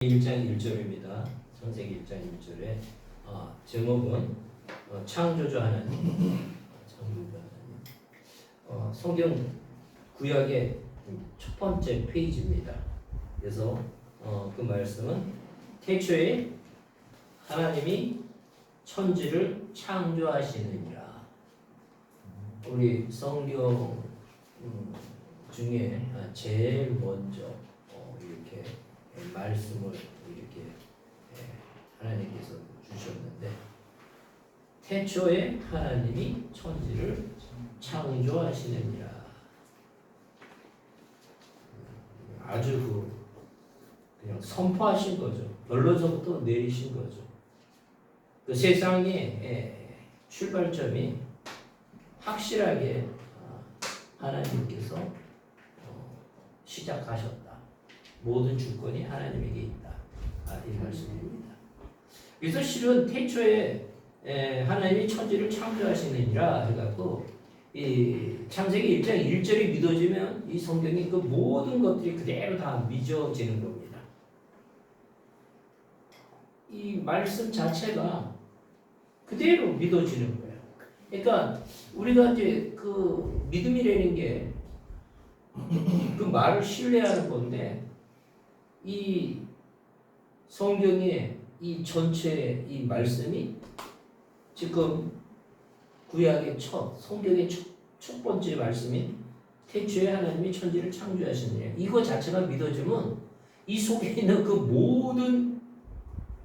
1장 1절입니다. 창세기 1장 1절에 제목은 창조주 하나님. 창조주 하나님. 성경 구약의 첫 번째 페이지입니다. 그래서 그 말씀은 태초에 하나님이 천지를 창조하시느니라. 우리 성경 중에 제일 먼저 이렇게 말씀을 이렇게 하나님께서 주셨는데, 태초에 하나님이 천지를 창조하시느니라. 아주 그냥 선포하신 거죠. 결론서부터 내리신 거죠. 그 세상의 출발점이 확실하게 하나님께서 시작하셨다. 모든 주권이 하나님에게 있다. 이 말씀입니다. 그래서 실은 태초에 하나님이 천지를 창조하시느니라 해갖고 이 창세기 1장 1절이 믿어지면 이 성경이 그 모든 것들이 그대로 다 믿어지는 겁니다. 이 말씀 자체가 그대로 믿어지는 거예요. 그러니까 우리가 이제 그 믿음이라는 게 그 말을 신뢰하는 건데, 이 성경의 이 전체 이 말씀이 지금 구약의 성경의 첫 번째 말씀인 태초에 하나님이 천지를 창조하시느냐, 이거 자체가 믿어지면 이 속에 있는 그 모든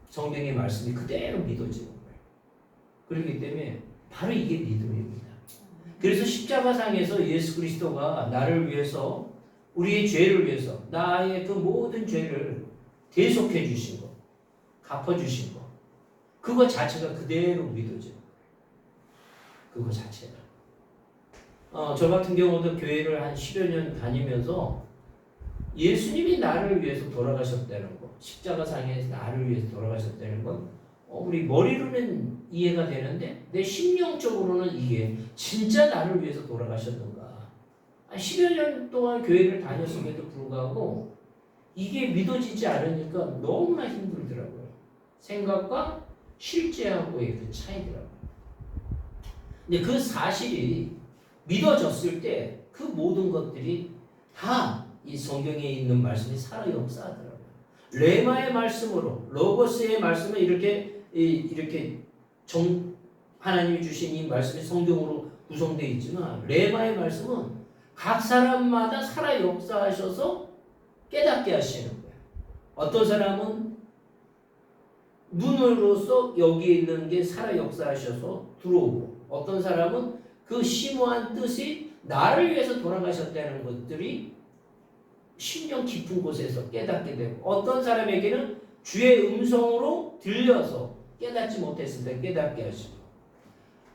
성경의 말씀이 그대로 믿어지는 거예요. 그렇기 때문에 바로 이게 믿음입니다. 그래서 십자가상에서 예수 그리스도가 나를 위해서, 우리의 죄를 위해서, 나의 그 모든 죄를 대속해 주신 것, 갚아 주신 것, 그거 자체가 그대로 믿어져요. 그거 자체가. 저 같은 경우도 교회를 한 10여 년 다니면서 예수님이 나를 위해서 돌아가셨다는 것, 십자가상에서 나를 위해서 돌아가셨다는 건 우리 머리로는 이해가 되는데 내 심령적으로는 이게 진짜 나를 위해서 돌아가셨는가. 10여 년 동안 교회를 다녔음에도 불구하고 이게 믿어지지 않으니까 너무나 힘들더라고요. 생각과 실제하고의 그 차이더라고요. 근데 그 사실이 믿어졌을 때 그 모든 것들이 다 이 성경에 있는 말씀이 살아 역사하더라고요. 레마의 말씀으로, 로고스의 말씀을 이렇게 하나님이 주신 이 말씀이 성경으로 구성되어 있지만, 레마의 말씀은 각 사람마다 살아 역사하셔서 깨닫게 하시는 거예요. 어떤 사람은 눈으로서 여기에 있는 게 살아 역사하셔서 들어오고, 어떤 사람은 그 심오한 뜻이 나를 위해서 돌아가셨다는 것들이 심령 깊은 곳에서 깨닫게 되고, 어떤 사람에게는 주의 음성으로 들려서 깨닫지 못했을 때 깨닫게 하시고,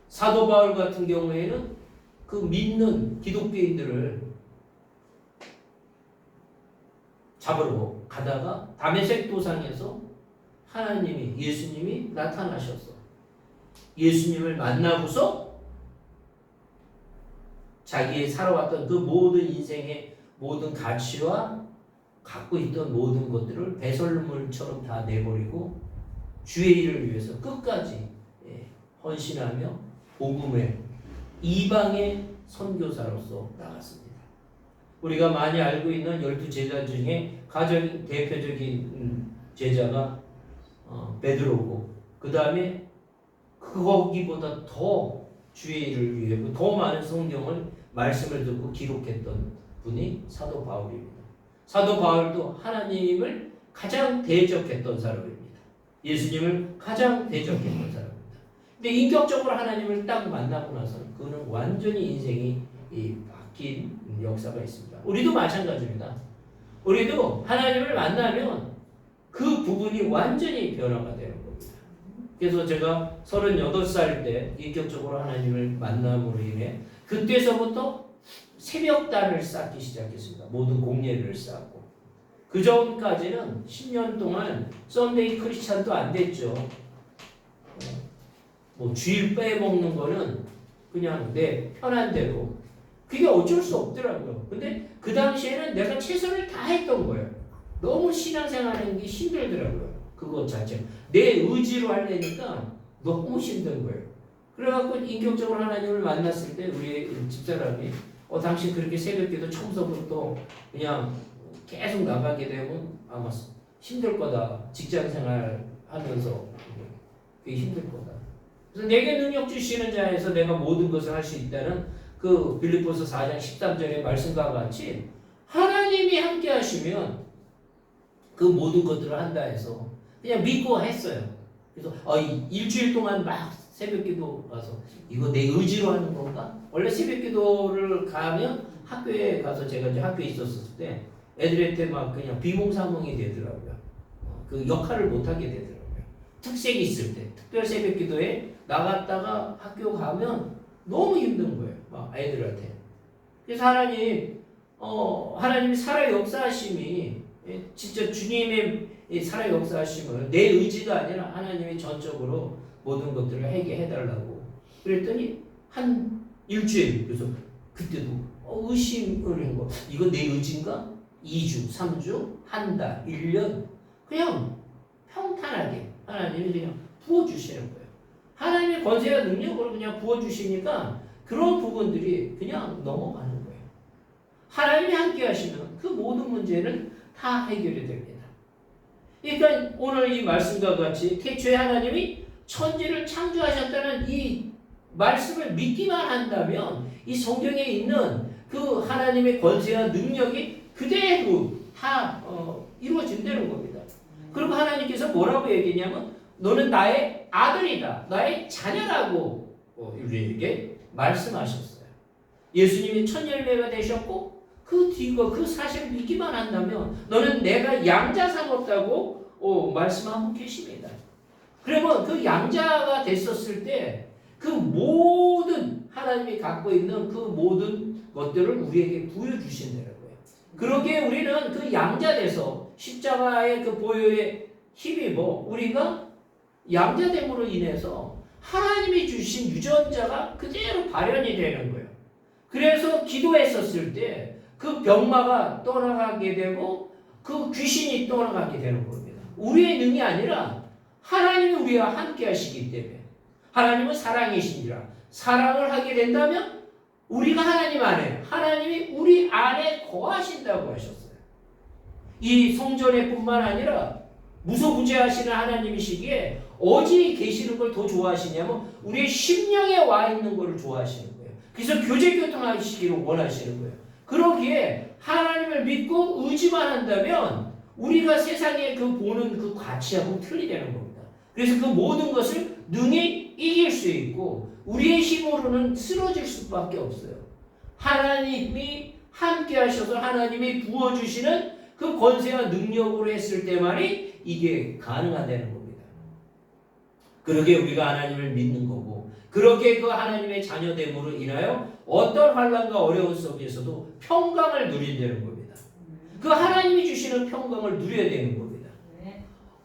사도 바울 같은 경우에는 그 믿는 기독교인들을 잡으러 가다가 다메섹 도상에서 하나님이, 예수님이 나타나셔서 예수님을 만나고서 자기의 살아왔던 그 모든 인생의 모든 가치와 갖고 있던 모든 것들을 배설물처럼 다 내버리고 주의 일을 위해서 끝까지 헌신하며 복음의 이방의 선교사로서 나갔습니다. 우리가 많이 알고 있는 12제자 중에 가장 대표적인 제자가 베드로고, 그 다음에 거기보다 더 주의 일을 위해 더 많은 성경을 말씀을 듣고 기록했던 분이 사도 바울입니다. 사도 바울도 하나님을 가장 대적했던 사람입니다. 예수님을 가장 대적했던 사람입니다. 근데 인격적으로 하나님을 딱 만나고 나서는 그는 완전히 인생이 바뀐 역사가 있습니다. 우리도 마찬가지입니다. 우리도 하나님을 만나면 그 부분이 완전히 변화가 되는 겁니다. 그래서 제가 38살 때 인격적으로 하나님을 만남으로 인해 그때서부터 새벽단을 쌓기 시작했습니다. 모든 공예를 쌓고, 그 전까지는 10년 동안 썬데이 크리스찬도 안 됐죠. 뭐 주일 빼먹는 거는 그냥 내 편한 대로, 그게 어쩔 수 없더라고요. 근데 그 당시에는 내가 최선을 다했던 거예요. 너무 신앙생활하는 게 힘들더라고요. 그거 자체. 내 의지로 하려니까 너무 힘든 거예요. 그래갖고 인격적으로 하나님을 만났을 때 우리 집사람이 당신 그렇게 새벽기도 처음서부터 그냥 계속 나가게 되면 아마 힘들 거다. 직장생활 하면서 그게 힘들 거다. 그래서 내게 능력 주시는 자에서 내가 모든 것을 할 수 있다는 그 빌립보서 4장 13절의 말씀과 같이 하나님이 함께 하시면 그 모든 것들을 한다 해서 그냥 믿고 했어요. 그래서 일주일 동안 막 새벽기도 가서 이거 내 의지로 하는 건가? 원래 새벽기도를 가면 학교에 가서 제가 이제 학교에 있었을 때 애들한테 막 그냥 비몽사몽이 되더라고요. 그 역할을 못 하게 되더라고요. 특색이 있을 때 특별 새벽기도에 나갔다가 학교 가면 너무 힘든 거예요. 막 애들한테. 그래서 하나님이 살아 역사하심이 진짜 주님의 살아 역사하심을 내 의지가 아니라 하나님이 전적으로 모든 것들을 하게 해달라고 그랬더니 한 일주일 그래서 그때도 의심을 한 거 이거 내 의지인가? 2주, 3주, 한 달, 1년 그냥 평탄하게 하나님이 그냥 부어주시는 거예요. 하나님의 권세와 능력으로 그냥 부어주시니까 그런 부분들이 그냥 넘어가는 거예요. 하나님이 함께 하시면 그 모든 문제는 다 해결이 됩니다. 그러니까 오늘 이 말씀과 같이 태초에 하나님이 천지를 창조하셨다는 이 말씀을 믿기만 한다면 이 성경에 있는 그 하나님의 권세와 능력이 그대로 다 이루어진다는 겁니다. 그리고 하나님께서 뭐라고 얘기했냐면 너는 나의 아들이다. 나의 자녀라고 우리에게 말씀하셨어요. 예수님이 첫 열매가 되셨고 그 뒤가 그 사실을 믿기만 한다면 너는 내가 양자 삼았다고 말씀하고 계십니다. 그러면 그 양자가 됐었을 때 그 모든 하나님이 갖고 있는 그 모든 것들을 우리에게 부여주신다는 거예요. 그러기에 우리는 그 양자 돼서 십자가의 그 보혈에 힘입어 우리가 양자됨으로 인해서 하나님이 주신 유전자가 그대로 발현이 되는 거예요. 그래서 기도했었을 때 그 병마가 떠나가게 되고 그 귀신이 떠나가게 되는 겁니다. 우리의 능이 아니라 하나님이 우리와 함께 하시기 때문에 하나님은 사랑이시니라. 사랑을 하게 된다면 우리가 하나님 안에 하나님이 우리 안에 거하신다고 하셨어요. 이 성전에 뿐만 아니라 무소부재하시는 하나님이시기에 어디 계시는 걸 더 좋아하시냐면 우리의 심령에 와 있는 것을 좋아하시는 거예요. 그래서 교제교통하시기를 원하시는 거예요. 그러기에 하나님을 믿고 의지만 한다면 우리가 세상에 그 보는 그 가치하고 틀리다는 겁니다. 그래서 그 모든 것을 능히 이길 수 있고 우리의 힘으로는 쓰러질 수밖에 없어요. 하나님이 함께 하셔서 하나님이 부어주시는 그 권세와 능력으로 했을 때만이 이게 가능하다는 겁니다. 그러게 우리가 하나님을 믿는 거고 그러게 그 하나님의 자녀됨으로 인하여 어떤 환난과 어려움 속에서도 평강을 누린다는 겁니다. 그 하나님이 주시는 평강을 누려야 되는 겁니다.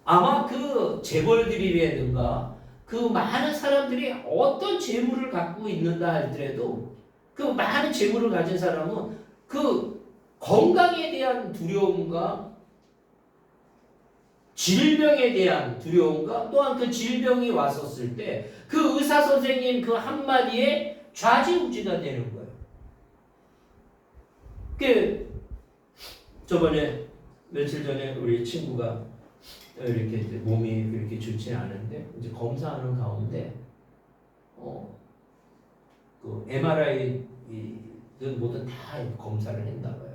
아마 그 재벌들이라든가 그 많은 사람들이 어떤 재물을 갖고 있는다 할지라도 그 많은 재물을 가진 사람은 그 건강에 대한 두려움과 질병에 대한 두려움과 또한 그 질병이 왔었을 때 그 의사 선생님 그 한마디에 좌지우지가 되는 거예요. 저번에 며칠 전에 우리 친구가 이렇게 이제 몸이 그렇게 좋지 않은데 이제 검사하는 가운데 그 MRI든 뭐든 다 검사를 했나 봐요.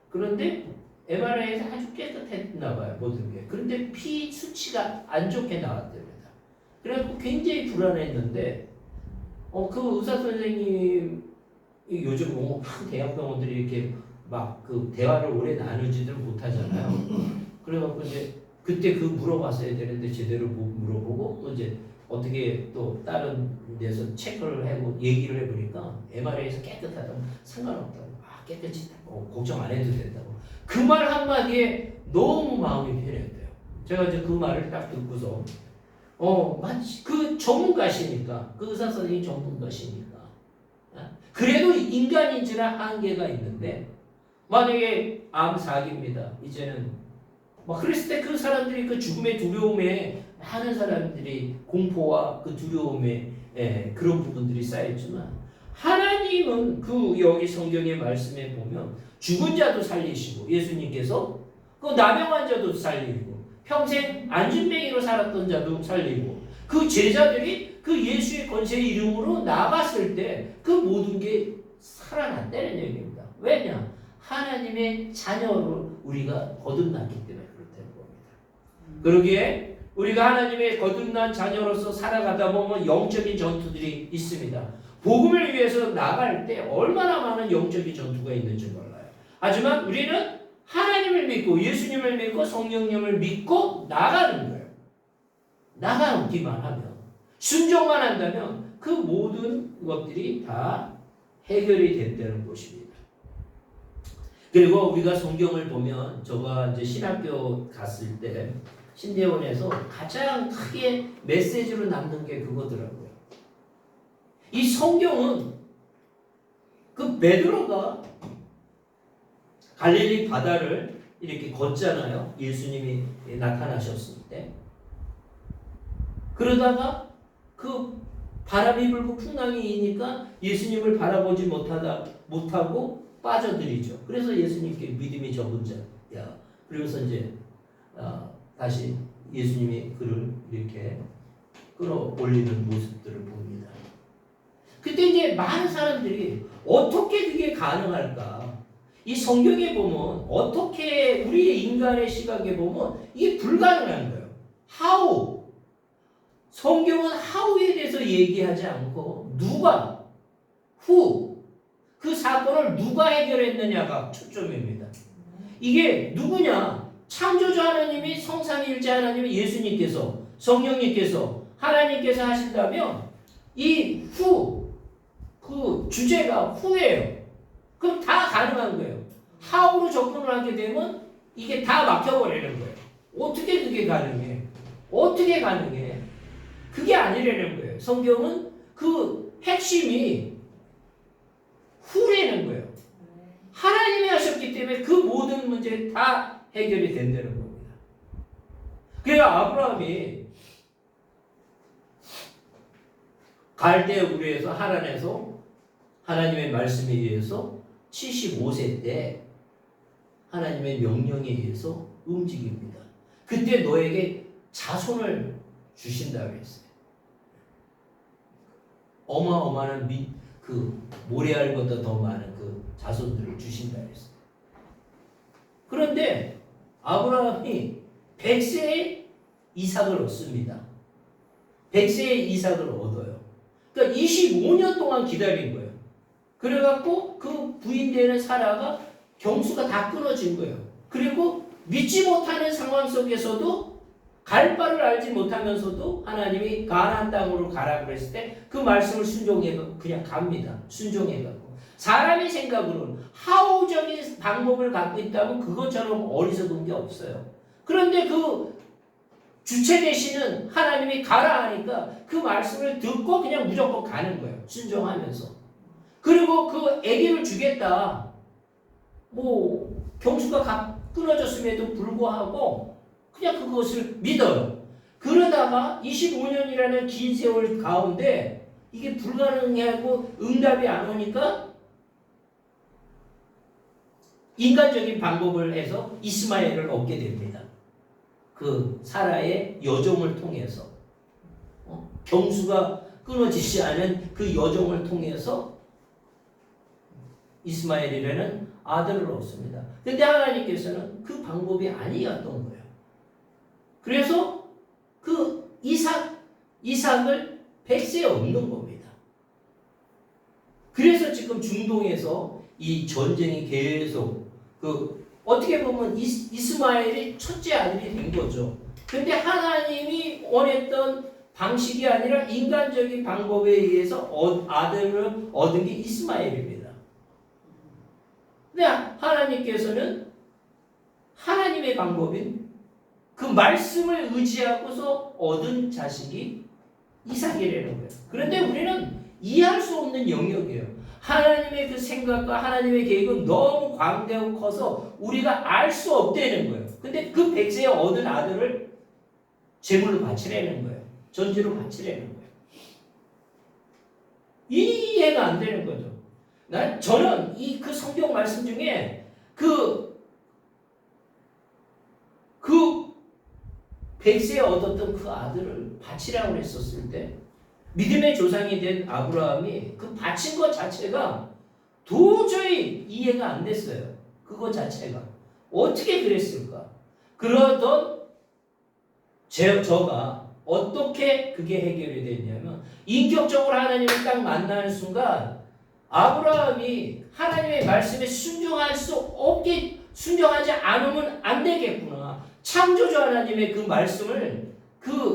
그런데 MRI에서 아주 깨끗했나 봐요, 모든 게. 그런데 피 수치가 안 좋게 나왔답니다. 그래서 굉장히 불안했는데 그 의사 선생님 요즘 뭐 대학병원들이 이렇게 막 그 대화를 오래 나누지들 못하잖아요. 그래갖고 이제 그때 그 물어봤어야 되는데 제대로 못 물어보고 또 이제 어떻게 또 다른 데서 체크를 하고 얘기를 해보니까 MRI에서 깨끗하다고 상관없다고 깨끗이 걱정 안 해도 된다고 그 말 한마디에 너무 마음이 편했대요. 제가 이제 그 말을 딱 듣고서 마치 그 전문가시니까 그 의사 선생님 전문가시니까 그래도 인간인지라 한계가 있는데 만약에 암 4기입니다. 이제는 막 그랬을 때 그 사람들이 그 죽음의 두려움에 많은 사람들이 공포와 그 두려움에 그런 부분들이 쌓였지만 하나님은 그 여기 성경의 말씀에 보면 죽은 자도 살리시고 예수님께서 그 나병 환자도 살리고 평생 안진뱅이로 살았던 자도 살리고 그 제자들이 그 예수의 권세의 이름으로 나갔을 때 그 모든 게 살아났다는 얘기입니다. 왜냐? 하나님의 자녀로 우리가 거듭났기 때문에 그렇다는 겁니다. 그러기에 우리가 하나님의 거듭난 자녀로서 살아가다 보면 영적인 전투들이 있습니다. 복음을 위해서 나갈 때 얼마나 많은 영적인 전투가 있는지 몰라요. 하지만 우리는 하나님을 믿고 예수님을 믿고 성령님을 믿고 나가는 거예요. 나가기만 하면 순종만 한다면 그 모든 것들이 다 해결이 된다는 것입니다. 그리고 우리가 성경을 보면 제가 이제 신학교 갔을 때 신대원에서 가장 크게 메시지로 남는 게 그거더라고요. 이 성경은 그 베드로가 갈릴리 바다를 이렇게 걷잖아요. 예수님이 나타나셨을 때. 그러다가 그 바람이 불고 풍랑이 이니까 예수님을 바라보지 못하고 빠져들이죠. 그래서 예수님께 믿음이 적은 자야. 그러면서 이제 다시 예수님이 그를 이렇게 끌어올리는 모습들을 봅니다. 그때 이제 많은 사람들이 어떻게 그게 가능할까? 이 성경에 보면 어떻게 우리의 인간의 시각에 보면 이게 불가능한 거예요. How? 성경은 how에 대해서 얘기하지 않고 누가, who, 그 사건을 누가 해결했느냐가 초점입니다. 이게 누구냐? 창조주 하나님이 성삼위일체 하나님이 예수님께서 성령님께서 하나님께서 하신다면 이 who, 그 주제가 who예요. 그럼 다 가능한 거예요. how로 접근을 하게 되면 이게 다 막혀버리는 거예요. 어떻게 그게 가능해? 어떻게 가능해? 그게 아니라는 거예요. 성경은 그 핵심이 who라는 거예요. 하나님이 하셨기 때문에 그 모든 문제 다 해결이 된다는 겁니다. 그래서 아브라함이 갈대 우르에서 하란에서 하나님의 말씀에 의해서 75세 때 하나님의 명령에 의해서 움직입니다. 그때 너에게 자손을 주신다고 했어요. 어마어마한 그 모래알보다 더 많은 그 자손들을 주신다고 했어요. 그런데 아브라함이 100세에 이삭을 얻습니다. 100세에 이삭을 얻어요. 그러니까 25년 동안 기다린 거예요. 그래갖고 그 부인되는 사라가 경수가 다 끊어진 거예요. 그리고 믿지 못하는 상황 속에서도 갈 바를 알지 못하면서도 하나님이 가나안 땅으로 가라 그랬을 때 그 말씀을 순종해서 그냥 갑니다. 순종해갖고 사람의 생각으로는 하우적인 방법을 갖고 있다면 그것처럼 어리석은 게 없어요. 그런데 그 주체 되시는 하나님이 가라 하니까 그 말씀을 듣고 그냥 무조건 가는 거예요. 순종하면서. 그리고 그 아기를 주겠다. 뭐 경수가 끊어졌음에도 불구하고 그냥 그것을 믿어요. 그러다가 25년이라는 긴 세월 가운데 이게 불가능하고 응답이 안 오니까 인간적인 방법을 해서 이스마엘을 얻게 됩니다. 그 사라의 여종을 통해서 경수가 끊어지지 않은 그 여종을 통해서 이스마엘이라는 아들을 얻습니다. 근데 하나님께서는 그 방법이 아니었던 거예요. 그래서 그 이삭을 100세에 얻는 겁니다. 그래서 지금 중동에서 이 전쟁이 계속 어떻게 보면 이스마엘이 첫째 아들이 된 거죠. 근데 하나님이 원했던 방식이 아니라 인간적인 방법에 의해서 아들을 얻은 게 이스마엘입니다. 근데 하나님께서는 하나님의 방법인 그 말씀을 의지하고서 얻은 자식이 이삭이라는 거예요. 그런데 우리는 이해할 수 없는 영역이에요. 하나님의 그 생각과 하나님의 계획은 너무 광대하고 커서 우리가 알 수 없다는 거예요. 근데 그 100세에 얻은 아들을 제물로 바치라는 거예요. 전제로 바치라는 거예요. 이해가 안 되는 거죠. 저는 그 성경 말씀 중에 그 100세에 얻었던 그 아들을 바치라고 했었을 때 믿음의 조상이 된 아브라함이 그 바친 것 자체가 도저히 이해가 안 됐어요. 그거 자체가. 어떻게 그랬을까? 그러던 저가 어떻게 그게 해결이 됐냐면 인격적으로 하나님을 딱 만나는 순간 아브라함이 하나님의 말씀에 순종하지 않으면 안 되겠구나. 창조주 하나님의 그 말씀을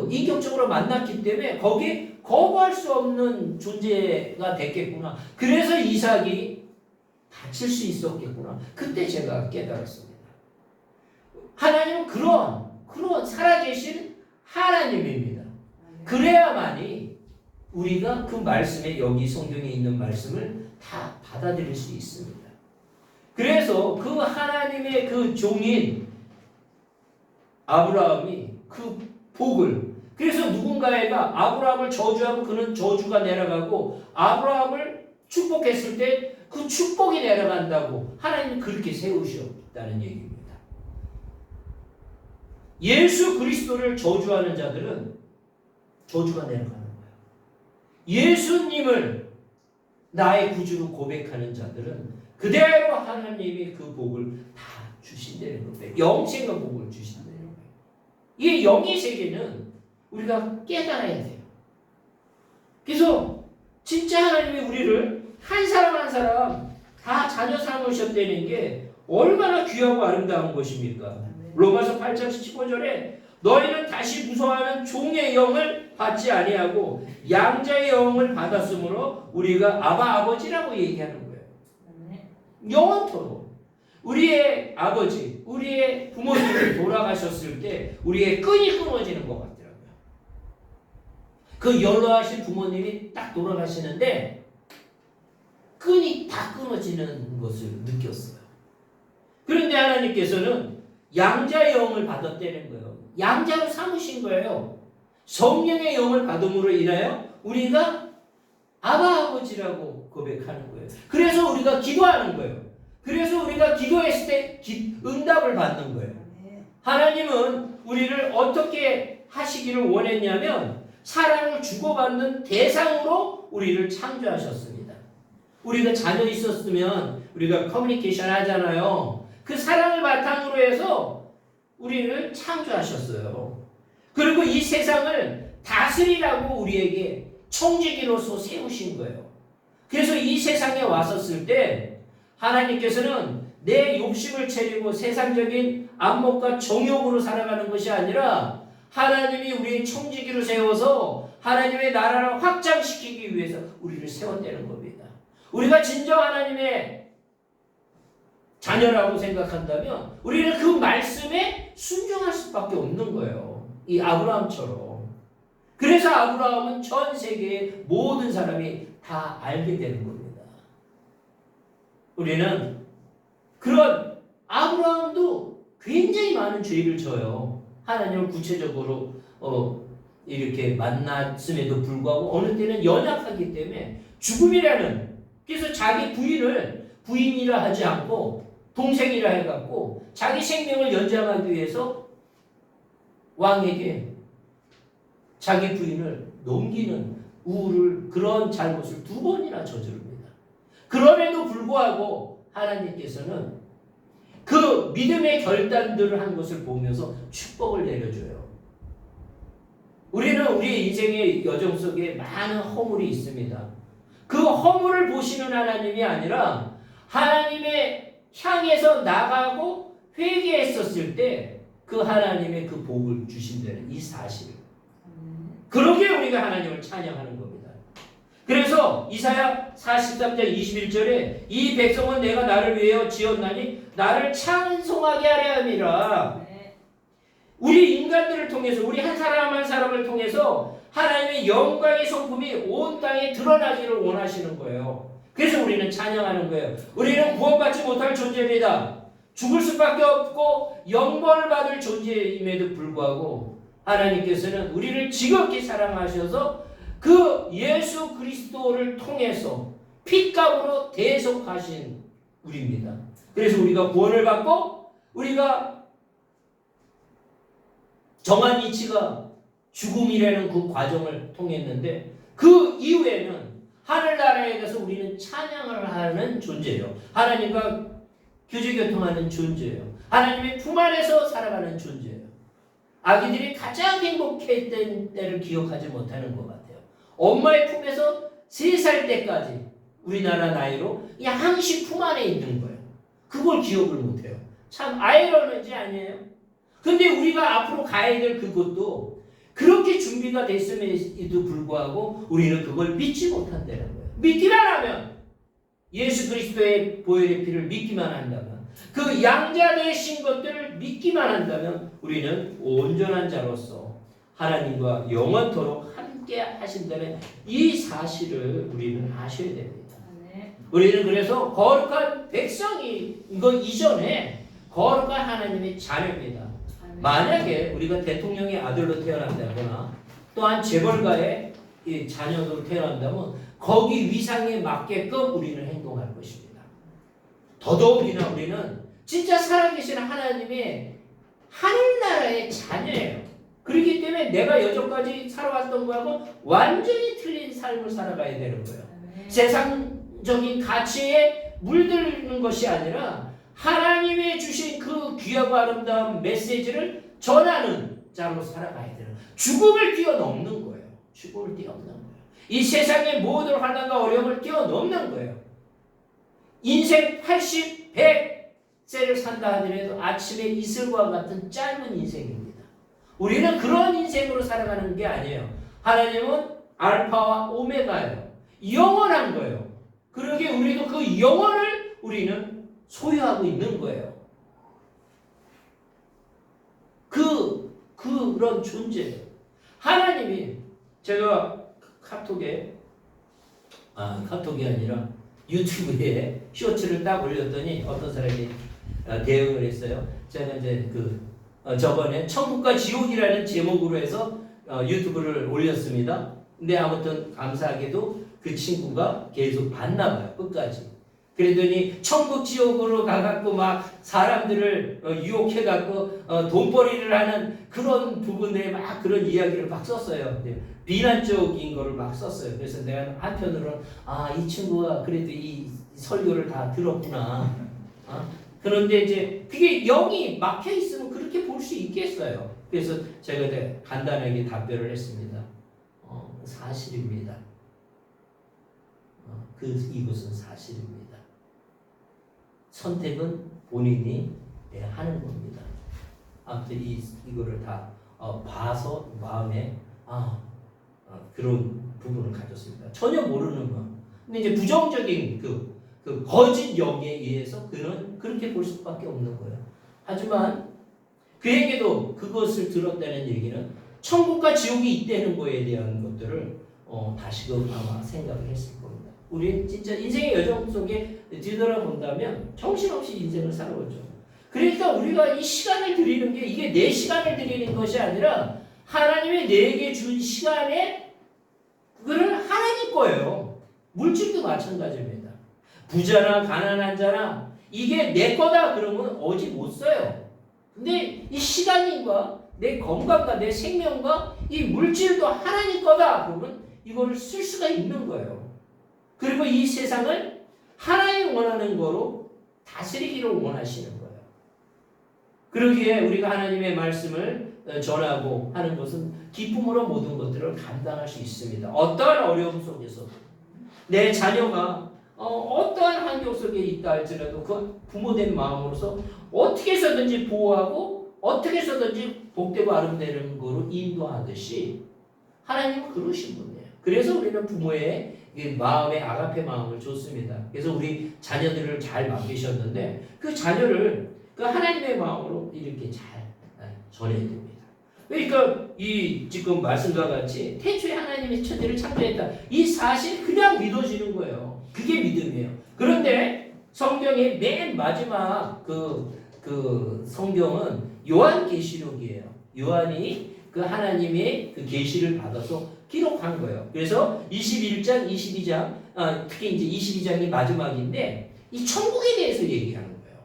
인격적으로 만났기 때문에 거기에 거부할 수 없는 존재가 됐겠구나. 그래서 이삭이 바칠 수 있었겠구나. 그때 제가 깨달았습니다. 하나님은 그런 살아계신 하나님입니다. 그래야만이 우리가 그 말씀에 여기 성경에 있는 말씀을 다 받아들일 수 있습니다. 그래서 그 하나님의 그 종인 아브라함이 그 복을 그래서 누군가가 아브라함을 저주하고 그는 저주가 내려가고 아브라함을 축복했을 때 그 축복이 내려간다고 하나님은 그렇게 세우셨다는 얘기입니다. 예수 그리스도를 저주하는 자들은 저주가 내려가는 거예요. 예수님을 나의 구주로 고백하는 자들은 그대로 하나님이 그 복을 다 주신다는 겁니다. 영생의 복을 주신다는 거예요. 이 영의 세계는 우리가 깨달아야 돼요. 그래서 진짜 하나님이 우리를 한 사람 한 사람 다 자녀 삼으셨다는 게 얼마나 귀하고 아름다운 것입니까? 로마서 8장 15절에 너희는 다시 무서워하는 종의 영을 받지 아니하고 양자의 영을 받았으므로 우리가 아바 아버지라고 얘기하는 거예요. 영원토록 우리의 아버지, 우리의 부모님이 돌아가셨을 때 우리의 끈이 끊어지는 것 같더라고요. 그 연로하신 부모님이 딱 돌아가시는데 끈이 다 끊어지는 것을 느꼈어요. 그런데 하나님께서는 양자의 영을 받았다는 거예요. 양자로 삼으신 거예요. 성령의 영을 받음으로 인하여 우리가 아바 아버지라고 고백하는 거예요. 그래서 우리가 기도하는 거예요. 그래서 우리가 기도했을 때 응답을 받는 거예요. 하나님은 우리를 어떻게 하시기를 원했냐면 사랑을 주고받는 대상으로 우리를 창조하셨습니다. 우리가 자녀 있었으면 우리가 커뮤니케이션 하잖아요. 그 사랑을 바탕으로 해서 우리를 창조하셨어요. 그리고 이 세상을 다스리라고 우리에게 청지기로서 세우신 거예요. 그래서 이 세상에 왔었을 때 하나님께서는 내 욕심을 채리고 세상적인 안목과 정욕으로 살아가는 것이 아니라 하나님이 우리의 청지기로 세워서 하나님의 나라를 확장시키기 위해서 우리를 세웠다는 겁니다. 우리가 진정 하나님의 자녀라고 생각한다면 우리는 그 말씀에 순종할 수밖에 없는 거예요. 이 아브라함처럼. 그래서 아브라함은 전 세계의 모든 사람이 다 알게 되는 겁니다. 우리는 그런 아브라함도 굉장히 많은 죄를 져요. 하나님을 구체적으로 이렇게 만났음에도 불구하고 어느 때는 연약하기 때문에 죽음이라는 그래서 자기 부인을 부인이라 하지 않고 동생이라 해갖고 자기 생명을 연장하기 위해서 왕에게 자기 부인을 넘기는 그런 잘못을 2번이나 저지릅니다. 그럼에도 불구하고 하나님께서는 그 믿음의 결단들을 한 것을 보면서 축복을 내려줘요. 우리는 우리의 인생의 여정 속에 많은 허물이 있습니다. 그 허물을 보시는 하나님이 아니라 하나님의 향해서 나가고 회개했었을 때 그 하나님의 그 복을 주신다는 이 사실. 그러기에 우리가 하나님을 찬양하는 겁니다. 그래서 이사야 43장 21절에 이 백성은 내가 나를 위하여 지었나니 나를 찬송하게 하려 함이라. 우리 인간들을 통해서 우리 한 사람 한 사람을 통해서 하나님의 영광의 성품이 온 땅에 드러나기를 원하시는 거예요. 그래서 우리는 찬양하는 거예요. 우리는 구원받지 못할 존재입니다. 죽을 수밖에 없고 영벌을 받을 존재임에도 불구하고 하나님께서는 우리를 지극히 사랑하셔서 그 예수 그리스도를 통해서 핏값으로 대속하신 우리입니다. 그래서 우리가 구원을 받고 우리가 정한 이치가 죽음이라는 그 과정을 통했는데 그 이후에는 하늘나라에 가서 우리는 찬양을 하는 존재예요. 하나님과 교제교통하는 존재예요. 하나님의 품 안에서 살아가는 존재예요. 아기들이 가장 행복했던 때를 기억하지 못하는 것 같아요. 엄마의 품에서 3살 때까지 우리나라 나이로 그냥 항시 품 안에 있는 거예요. 그걸 기억을 못해요. 참 아이러니지 아니에요? 근데 우리가 앞으로 가야 될 그것도 그렇게 준비가 됐음에도 불구하고 우리는 그걸 믿지 못한다는 거예요. 믿기만 하면 예수 그리스도의 보혈의 피를 믿기만 한다면 그 양자 되신 것들을 믿기만 한다면 우리는 온전한 자로서 하나님과 영원토록 함께 하신다는 이 사실을 우리는 아셔야 됩니다. 우리는 그래서 거룩한 백성인 것 이전에 거룩한 하나님의 자녀입니다. 만약에 우리가 대통령의 아들로 태어난다거나 또한 재벌가의 자녀로 태어난다면 거기 위상에 맞게끔 우리는 행동할 것입니다. 더더욱이나 우리는 진짜 살아계신 하나님의 하늘나라의 자녀예요. 그렇기 때문에 내가 여태까지 살아왔던 거하고 완전히 틀린 삶을 살아가야 되는 거예요. 세상적인 가치에 물드는 것이 아니라 하나님의 주신 그 귀하고 아름다운 메시지를 전하는 자로 살아가야 되는 죽음을 뛰어넘는 거예요. 죽음을 뛰어넘는 거예요. 이 세상의 모든 환난과 어려움을 뛰어넘는 거예요. 인생 80, 100세를 산다 하더라도 아침에 이슬과 같은 짧은 인생입니다. 우리는 그런 인생으로 살아가는 게 아니에요. 하나님은 알파와 오메가예요. 영원한 거예요. 그러기에 우리도 그 영원을 우리는 소유하고 있는 거예요. 그런 존재예요. 하나님이 제가 카톡이 아니라 유튜브에 쇼츠를 딱 올렸더니 어떤 사람이 대응을 했어요. 제가 이제 저번에 천국과 지옥이라는 제목으로 해서 유튜브를 올렸습니다. 근데 아무튼 감사하게도 그 친구가 계속 봤나 봐요. 끝까지. 그랬더니 천국 지옥으로 가갖고 막 사람들을 유혹해갖고 돈벌이를 하는 그런 부분에 막 그런 이야기를 막 썼어요. 비난적인 거를 막 썼어요. 그래서 내가 한편으로는 이 친구가 그래도 이 설교를 다 들었구나. 그런데 이제 그게 영이 막혀 있으면 그렇게 볼 수 있겠어요. 그래서 제가 간단하게 답변을 했습니다. 사실입니다. 이것은 사실입니다. 선택은 본인이 하는 겁니다. 아무튼 이거를 다 봐서 마음에 그런 부분을 가졌습니다. 전혀 모르는 거. 근데 이제 부정적인 그 거짓 영에 의해서 그는 그렇게 볼 수밖에 없는 거예요. 하지만 그에게도 그것을 들었다는 얘기는 천국과 지옥이 있다는 거에 대한 것들을 다시금 아마 생각을 했을 겁니다. 우리 진짜 인생의 여정 속에 뒤돌아본다면 정신없이 인생을 살아오죠. 그러니까 우리가 이 시간을 드리는 게 이게 내 시간을 드리는 것이 아니라 하나님이 내게 준 시간에 그거는 하나님 거예요. 물질도 마찬가지입니다. 부자나 가난한 자나 이게 내 거다 그러면 어디 못 써요. 근데 이 시간과 내 건강과 내 생명과 이 물질도 하나님 거다 그러면 이거를 쓸 수가 있는 거예요. 그리고 이 세상을 하나님 원하는 거로 다스리기를 원하시는 거예요. 그러기에 우리가 하나님의 말씀을 전하고 하는 것은 기쁨으로 모든 것들을 감당할 수 있습니다. 어떠한 어려움 속에서도 내 자녀가 어떠한 환경 속에 있다 할지라도 그 부모된 마음으로서 어떻게 해서든지 보호하고 어떻게 해서든지 복되고 아름다운 거로 인도하듯이 하나님은 그러신 분이에요. 그래서 우리는 부모의 마음의 아가페 마음을 줬습니다. 그래서 우리 자녀들을 잘 맡기셨는데 그 자녀를 그 하나님의 마음으로 이렇게 잘 전해야 됩니다. 그러니까 이 지금 말씀과 같이 태초에 하나님의 천지를 창조했다. 이 사실 그냥 믿어지는 거예요. 그게 믿음이에요. 그런데 성경의 맨 마지막 그 성경은 요한계시록이에요. 요한이 그 하나님의 그 계시를 받아서 기록한 거예요. 그래서 21장, 22장, 특히 이제 22장이 마지막인데 이 천국에 대해서 얘기하는 거예요.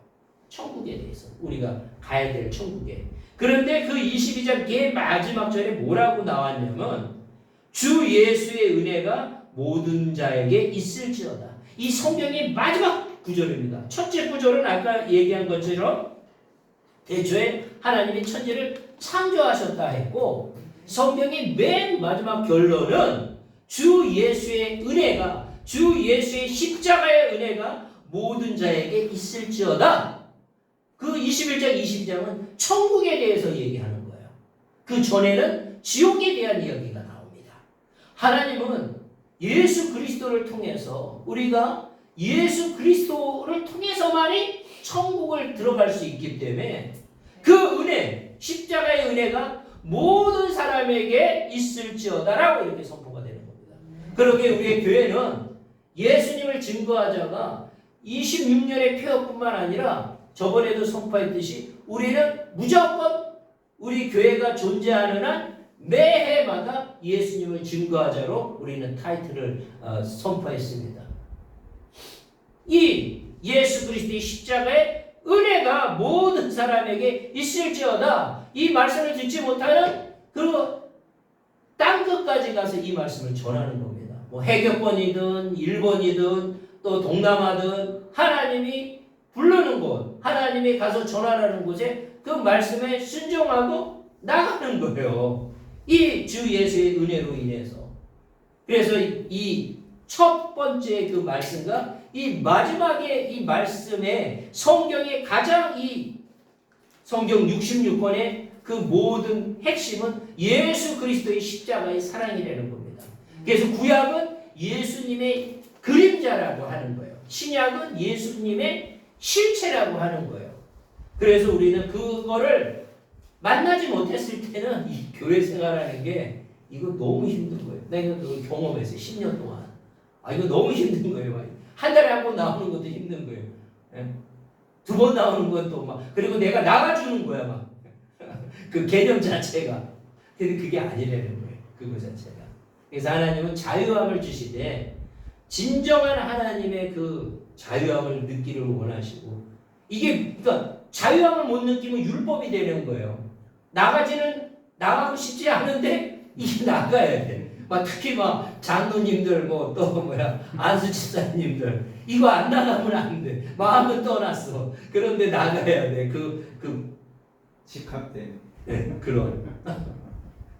천국에 대해서 우리가 가야 될 천국에. 그런데 그 22장 의 마지막 절에 뭐라고 나왔냐면 주 예수의 은혜가 모든 자에게 있을지어다. 이 성경의 마지막 구절입니다. 첫째 구절은 아까 얘기한 것처럼 대초에 하나님이 천지를 창조하셨다 했고 성경의 맨 마지막 결론은 주 예수의 은혜가 주 예수의 십자가의 은혜가 모든 자에게 있을지어다. 그 21장 22장은 천국에 대해서 얘기하는 거예요. 그 전에는 지옥에 대한 이야기가 나옵니다. 하나님은 예수 그리스도를 통해서 우리가 예수 그리스도를 통해서만이 천국을 들어갈 수 있기 때문에 그 은혜, 십자가의 은혜가 모든 사람에게 있을지어다라고 이렇게 선포가 되는 겁니다. 그러기에 우리의 교회는 예수님을 증거하자가 26년의 폐허뿐만 아니라 저번에도 선포했듯이 우리는 무조건 우리 교회가 존재하는 한 매해마다 예수님을 증거하자로 우리는 타이틀을 선포했습니다. 이 예수 그리스도의 십자가의 은혜가 모든 사람에게 있을지어다. 이 말씀을 듣지 못하는 그 땅끝까지 가서 이 말씀을 전하는 겁니다. 뭐 해격권이든 일본이든 또 동남아든 하나님이 부르는 곳, 하나님이 가서 전하라는 곳에 그 말씀에 순종하고 나가는 거예요. 이 주 예수의 은혜로 인해서. 그래서 이 첫 번째 그 말씀과 이 마지막에 이 말씀에 성경의 가장 이 성경 66권의 그 모든 핵심은 예수 그리스도의 십자가의 사랑이라는 겁니다. 그래서 구약은 예수님의 그림자라고 하는 거예요. 신약은 예수님의 실체라고 하는 거예요. 그래서 우리는 그거를 만나지 못했을 때는 이 교회 생활하는 게 이거 너무 힘든 거예요. 내가 그걸 경험했어요. 10년 동안. 이거 너무 힘든 거예요. 한 달에 한 번 나오는 것도 힘든 거예요. 두 번 나오는 것도 막 그리고 내가 나가주는 거야 막 그 개념 자체가. 근데 그게 아니라는 거예요. 그거 자체가. 그래서 하나님은 자유함을 주시되 진정한 하나님의 그 자유함을 느끼를 원하시고 이게 그러니까 자유함을 못 느끼면 율법이 되는 거예요. 나가고 싶지 않은데 이게 나가야 돼. 막 특히 막 장로님들 뭐 또 안수 집사님들 이거 안 나가면 안 돼. 마음은 떠났어. 그런데 나가야 돼. 직합된. 네, 그런.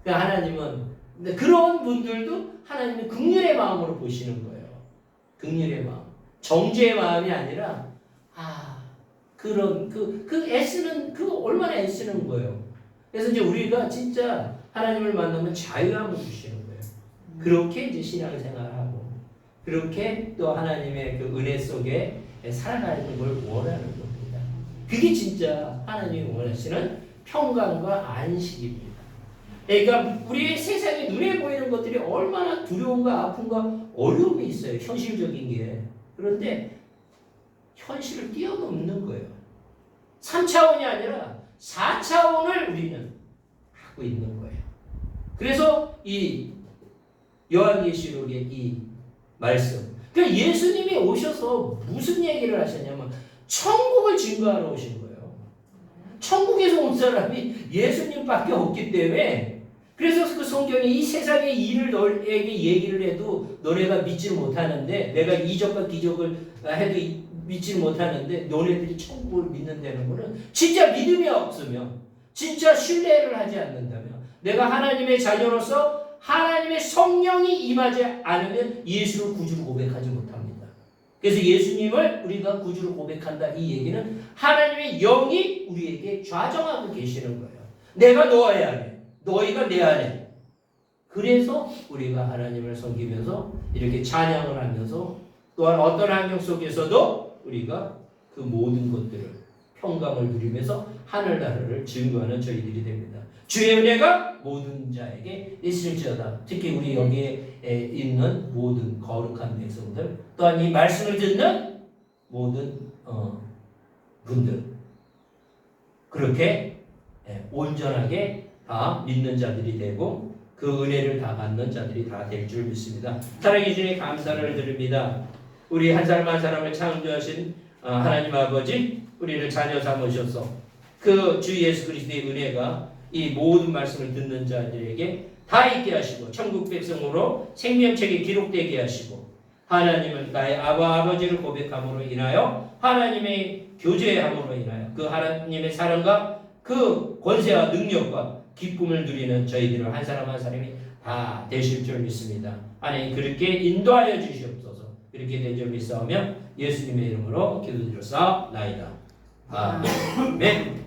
그러니까 하나님은 근데 그런 분들도 하나님은 긍휼의 마음으로 보시는 거예요. 긍휼의 마음, 정죄의 마음이 아니라 그런 애쓰는 얼마나 애쓰는 거예요. 그래서 이제 우리가 진짜 하나님을 만나면 자유함을 주시는 거예요. 그렇게 이제 신앙생활하고 그렇게 또 하나님의 그 은혜 속에 살아가는 걸 원하는 겁니다. 그게 진짜 하나님이 원하시는 평강과 안식입니다. 그러니까 우리 세상에 눈에 보이는 것들이 얼마나 두려움과 아픔과 어려움이 있어요. 현실적인 게. 그런데 현실을 뛰어넘는 거예요. 3차원이 아니라 4차원을 우리는 하고 있는 거예요. 그래서 이 요한계시록의 이 말씀. 그러니까 예수님이 오셔서 무슨 얘기를 하셨냐면 천국을 증거하러 오신 거예요. 천국에서 온 사람이 예수님밖에 없기 때문에 그래서 그 성경이 이 세상의 일을 너에게 얘기를 해도 너네가 믿지 못하는데 내가 이적과 기적을 해도 믿지 못하는데 너네들이 천국을 믿는다는 것은 진짜 믿음이 없으면 진짜 신뢰를 하지 않는다면 내가 하나님의 자녀로서 하나님의 성령이 임하지 않으면 예수를 구주로 고백하지 못합니다. 그래서 예수님을 우리가 구주로 고백한다 이 얘기는 하나님의 영이 우리에게 좌정하고 계시는 거예요. 내가 너 안에 너희가 내 안에. 그래서 우리가 하나님을 섬기면서 이렇게 찬양을 하면서 또한 어떤 환경 속에서도 우리가 그 모든 것들을 평강을 누리면서 하늘나라를 증거하는 저희들이 됩니다. 주의 은혜가 모든 자에게 있을지어다. 특히 우리 여기에 있는 모든 거룩한 백성들 또한 이 말씀을 듣는 모든 분들 그렇게 온전하게 다 믿는 자들이 되고 그 은혜를 다 받는 자들이 다 될 줄 믿습니다. 사랑해 주님 감사를 드립니다. 우리 한 사람 한 사람을 창조하신 하나님 아버지, 우리를 자녀 삼으셔서 그 주 예수 그리스도의 은혜가 이 모든 말씀을 듣는 자들에게 다 있게 하시고 천국 백성으로 생명책에 기록되게 하시고 하나님은 나의 아버지를 고백함으로 인하여 하나님의 교제함으로 인하여 그 하나님의 사랑과 그 권세와 능력과 기쁨을 누리는 저희들을 한 사람 한 사람이 다 되실 줄 믿습니다. 하나님 그렇게 인도하여 주시옵소서. 그렇게 된 줄 믿사오며 예수님의 이름으로 기도드렸사옵나이다. 아멘.